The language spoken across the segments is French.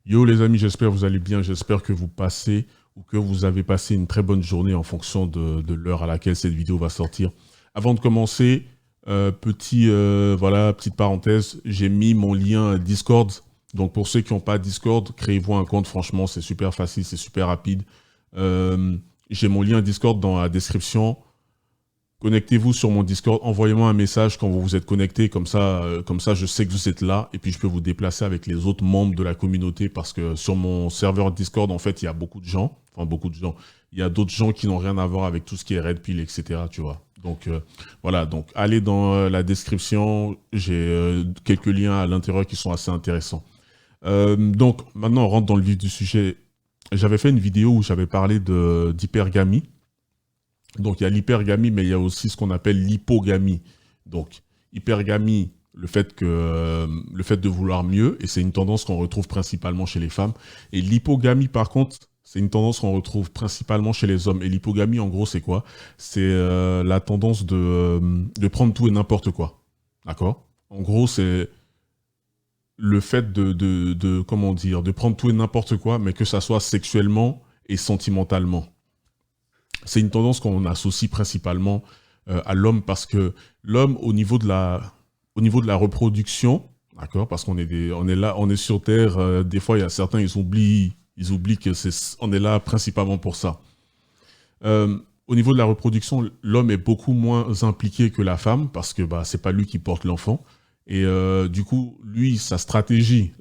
Yo les amis, j'espère que vous allez bien, j'espère que vous passez ou que vous avez passé une très bonne journée en fonction de l'heure à laquelle cette vidéo va sortir. Avant de commencer, voilà, petite parenthèse, j'ai mis mon lien Discord. Donc pour ceux qui n'ont pas Discord, créez-vous un compte, franchement c'est super facile, c'est super rapide. J'ai mon lien Discord dans la description. Connectez-vous sur mon Discord, envoyez-moi un message quand vous vous êtes connecté, comme ça je sais que vous êtes là et puis je peux vous déplacer avec les autres membres de la communauté parce que sur mon serveur Discord, en fait, il y a beaucoup de gens, il y a d'autres gens qui n'ont rien à voir avec tout ce qui est Red Pill, etc., tu vois. Donc voilà, donc allez dans la description, j'ai quelques liens à l'intérieur qui sont assez intéressants. Donc maintenant on rentre dans le vif du sujet. J'avais fait une vidéo où j'avais parlé d'hypergamie. Donc il y a l'hypergamie, mais il y a aussi ce qu'on appelle l'hypogamie. Donc hypergamie, le fait de vouloir mieux, et c'est une tendance qu'on retrouve principalement chez les femmes. Et l'hypogamie, par contre, c'est une tendance qu'on retrouve principalement chez les hommes. Et l'hypogamie, en gros, c'est quoi? C'est la tendance de prendre tout et n'importe quoi. D'accord? En gros, c'est le fait comment dire, de prendre tout et n'importe quoi, mais que ça soit sexuellement et sentimentalement. C'est une tendance qu'on associe principalement à l'homme parce que l'homme, au niveau de la reproduction, d'accord, parce on est là, on est sur Terre, des fois il y a certains, ils oublient que on est là principalement pour ça. Au niveau de la reproduction, l'homme est beaucoup moins impliqué que la femme parce que bah, c'est pas lui qui porte l'enfant. Et du coup, lui, sa stratégie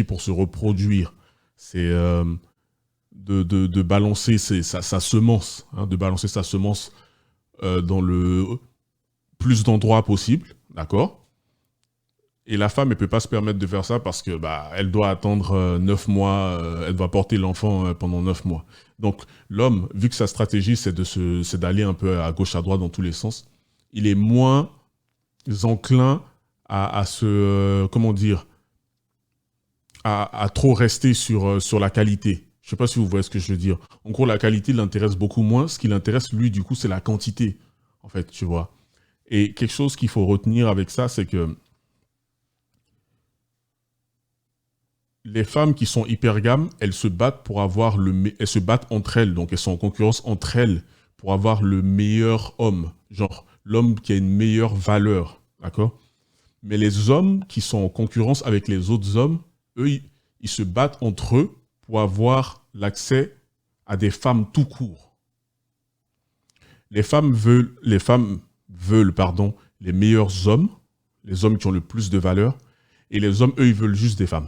pour se reproduire, c'est de balancer sa semence, hein, de balancer sa semence dans le plus d'endroits possible, d'accord? Et la femme, elle peut pas se permettre de faire ça parce que bah, elle doit attendre 9 mois, elle doit porter l'enfant pendant 9 mois. Donc l'homme, vu que sa stratégie, c'est d'aller un peu à gauche, à droite, dans tous les sens, il est moins enclin à se, comment dire, à trop rester sur la qualité. Je sais pas si vous voyez ce que je veux dire. En gros, la qualité l'intéresse beaucoup moins. Ce qui l'intéresse, lui, du coup, c'est la quantité, en fait, tu vois. Et quelque chose qu'il faut retenir avec ça, c'est que les femmes qui sont hypergames, elles se battent pour avoir elles se battent entre elles, donc elles sont en concurrence entre elles pour avoir le meilleur homme, genre l'homme qui a une meilleure valeur, d'accord? Mais les hommes qui sont en concurrence avec les autres hommes, eux, ils se battent entre eux pour avoir l'accès à des femmes tout court. Les femmes veulent, pardon, les meilleurs hommes, les hommes qui ont le plus de valeur, et les hommes, eux, ils veulent juste des femmes.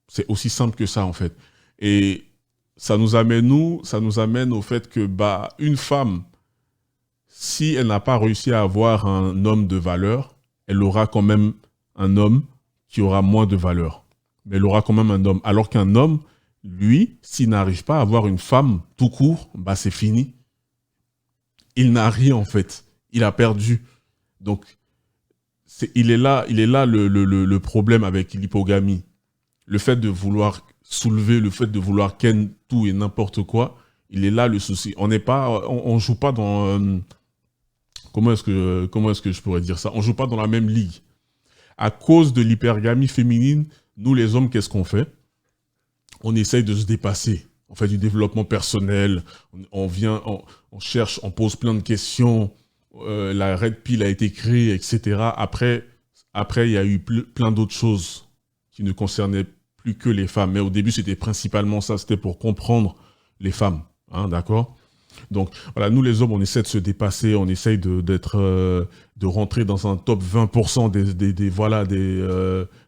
C'est aussi simple que ça, en fait. Et ça nous amène au fait que, bah, une femme, si elle n'a pas réussi à avoir un homme de valeur, elle aura quand même un homme qui aura moins de valeur. Mais elle aura quand même un homme. Alors qu'un homme, lui, s'il n'arrive pas à avoir une femme tout court, bah c'est fini. Il n'a rien en fait. Il a perdu. Donc, il est là le problème avec l'hypogamie. Le fait de vouloir soulever, le fait de vouloir ken tout et n'importe quoi, il est là le souci. On joue pas dans... comment est-ce que je pourrais dire ça? On joue pas dans la même ligue. À cause de l'hypergamie féminine, nous les hommes, qu'est-ce qu'on fait? On essaye de se dépasser. On fait du développement personnel, on cherche, on pose plein de questions. La Red Pill a été créée, etc. Après, il y a eu plein d'autres choses qui ne concernaient plus que les femmes. Mais au début, c'était principalement ça, c'était pour comprendre les femmes. Hein, d'accord? Donc voilà, nous les hommes, on essaie de se dépasser, on essaye de rentrer dans un top 20%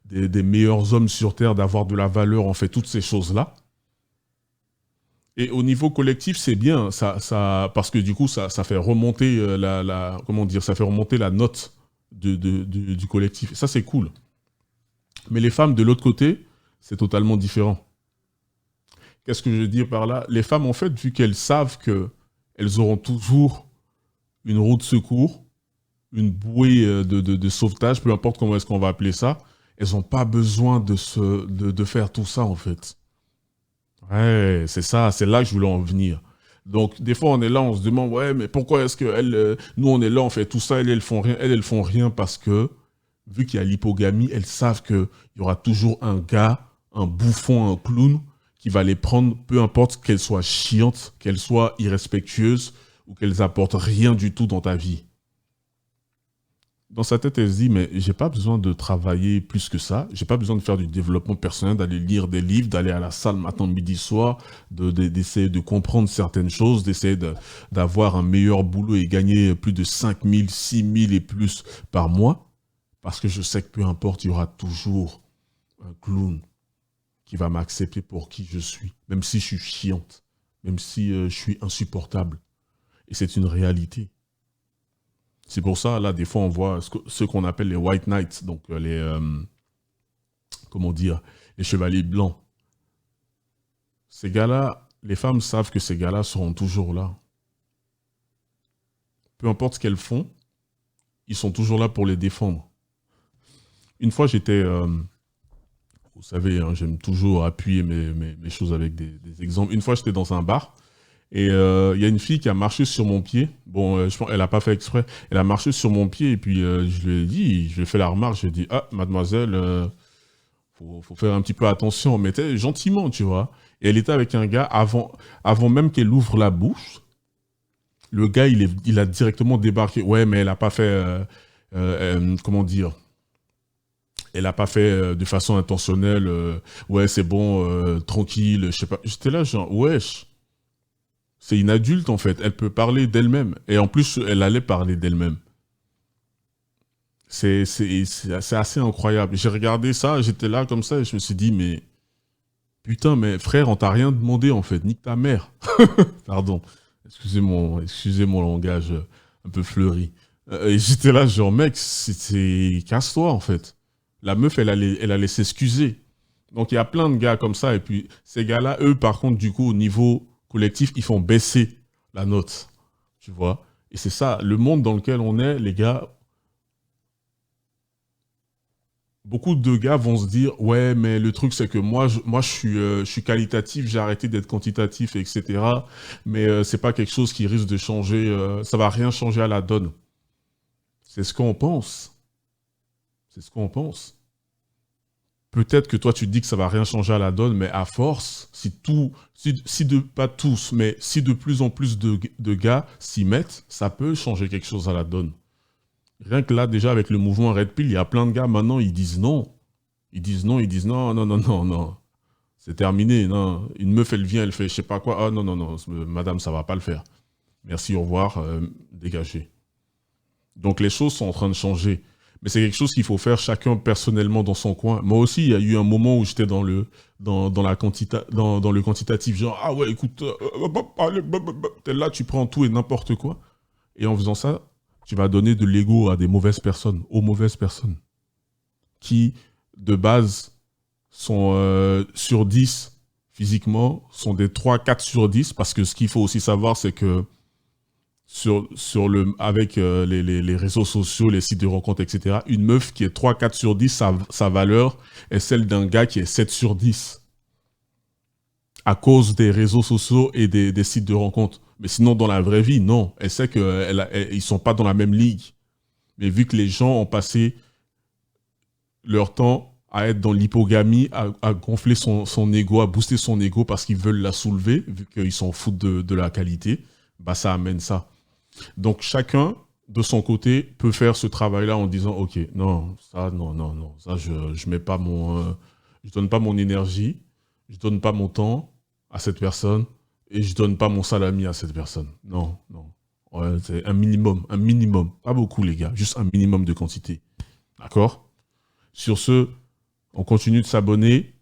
des meilleurs hommes sur Terre, d'avoir de la valeur, on fait toutes ces choses-là. Et au niveau collectif, c'est bien, parce que du coup, ça fait remonter ça fait remonter la note du collectif. Ça, c'est cool. Mais les femmes, de l'autre côté, c'est totalement différent. Qu'est-ce que je veux dire par là? Les femmes, en fait, vu qu'elles savent qu'elles auront toujours une roue de secours, une bouée de sauvetage, peu importe comment est-ce qu'on va appeler ça, elles n'ont pas besoin de faire tout ça, en fait. Ouais, c'est ça, c'est là que je voulais en venir. Donc, des fois, on est là, on se demande, ouais, mais pourquoi est-ce que nous, on est là, on fait tout ça, elles font rien. Elles font rien parce que, vu qu'il y a l'hypogamie, elles savent qu'il y aura toujours un gars, un bouffon, un clown qui va les prendre, peu importe qu'elles soient chiantes, qu'elles soient irrespectueuses ou qu'elles apportent rien du tout dans ta vie. Dans sa tête, elle se dit, mais j'ai pas besoin de travailler plus que ça. J'ai pas besoin de faire du développement personnel, d'aller lire des livres, d'aller à la salle matin, midi, soir, d'essayer de comprendre certaines choses, d'essayer d'avoir un meilleur boulot et gagner plus de 5 000, 6 000 et plus par mois. Parce que je sais que peu importe, il y aura toujours un clown qui va m'accepter pour qui je suis, même si je suis chiante, même si je suis insupportable. Et c'est une réalité. C'est pour ça, là, des fois, on voit ce qu'on appelle les White Knights, donc comment dire, les chevaliers blancs. Ces gars-là, les femmes savent que ces gars-là seront toujours là. Peu importe ce qu'elles font, ils sont toujours là pour les défendre. Une fois, j'étais... vous savez, hein, j'aime toujours appuyer mes choses avec des exemples. Une fois, j'étais dans un bar. Et il y a une fille qui a marché sur mon pied. Bon, je pense elle n'a pas fait exprès. Elle a marché sur mon pied et puis je lui ai dit, je lui ai fait la remarque, je lui ai dit, ah, mademoiselle, faut faire un petit peu attention. Mais gentiment, tu vois. Et elle était avec un gars avant même qu'elle ouvre la bouche. Le gars, il a directement débarqué. Ouais, mais elle n'a pas fait, comment dire, elle n'a pas fait de façon intentionnelle. Ouais, c'est bon, tranquille, je sais pas. J'étais là, genre, wesh. C'est une adulte, en fait. Elle peut parler d'elle-même. Et en plus, elle allait parler d'elle-même. C'est assez incroyable. J'ai regardé ça, j'étais là comme ça, et je me suis dit, mais... Putain, mais frère, on t'a rien demandé, en fait. Nique ta mère. Pardon. Excusez mon langage un peu fleuri. Et j'étais là, genre, mec, casse-toi, en fait. La meuf, elle allait s'excuser. Donc, il y a plein de gars comme ça. Et puis, ces gars-là, eux, par contre, du coup, au niveau... collectif, ils font baisser la note, tu vois. Et c'est ça, le monde dans lequel on est, les gars, beaucoup de gars vont se dire, ouais, mais le truc, c'est que moi, je suis qualitatif, j'ai arrêté d'être quantitatif, etc. Mais c'est pas quelque chose qui risque de changer, ça va rien changer à la donne. C'est ce qu'on pense. C'est ce qu'on pense. Peut-être que toi, tu te dis que ça va rien changer à la donne, mais à force, pas tous, mais si de plus en plus de gars s'y mettent, ça peut changer quelque chose à la donne. Rien que là, déjà, avec le mouvement Red Pill, il y a plein de gars, maintenant, ils disent non. Ils disent non, non, non, non, non. C'est terminé, non. Une meuf, elle vient, elle fait je sais pas quoi. Ah non, non, non, madame, ça va pas le faire. Merci, au revoir, dégagez. Donc les choses sont en train de changer. Mais c'est quelque chose qu'il faut faire chacun personnellement dans son coin. Moi aussi, il y a eu un moment où j'étais dans le quantitatif, genre, ah ouais, écoute, t'es là, tu prends tout et n'importe quoi. Et en faisant ça, tu vas donner de l'ego à des mauvaises personnes, aux mauvaises personnes, qui, de base, sont sur 10 physiquement, sont des 3-4 sur 10, parce que ce qu'il faut aussi savoir, c'est que avec les réseaux sociaux, les sites de rencontres, etc., une meuf qui est 3-4 sur 10, sa valeur est celle d'un gars qui est 7 sur 10. À cause des réseaux sociaux et des sites de rencontres. Mais sinon, dans la vraie vie, non. Elle sait qu'ils ne sont pas dans la même ligue. Mais vu que les gens ont passé leur temps à être dans l'hypogamie, à gonfler son ego, à booster son ego parce qu'ils veulent la soulever, vu qu'ils s'en foutent de la qualité, bah ça amène ça. Donc chacun, de son côté, peut faire ce travail-là en disant, ok, non, ça, non, non, non, ça, je mets pas je donne pas mon énergie, je donne pas mon temps à cette personne et je donne pas mon salami à cette personne. Non, non. Ouais, c'est un minimum, pas beaucoup les gars, juste un minimum de quantité. D'accord? Sur ce, on continue de s'abonner.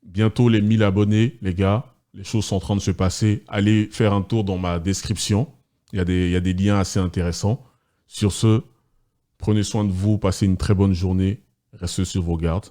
Bientôt les 1000 abonnés, les gars. Les choses sont en train de se passer. Allez faire un tour dans ma description. Il y a des liens assez intéressants. Sur ce, prenez soin de vous, passez une très bonne journée. Restez sur vos gardes.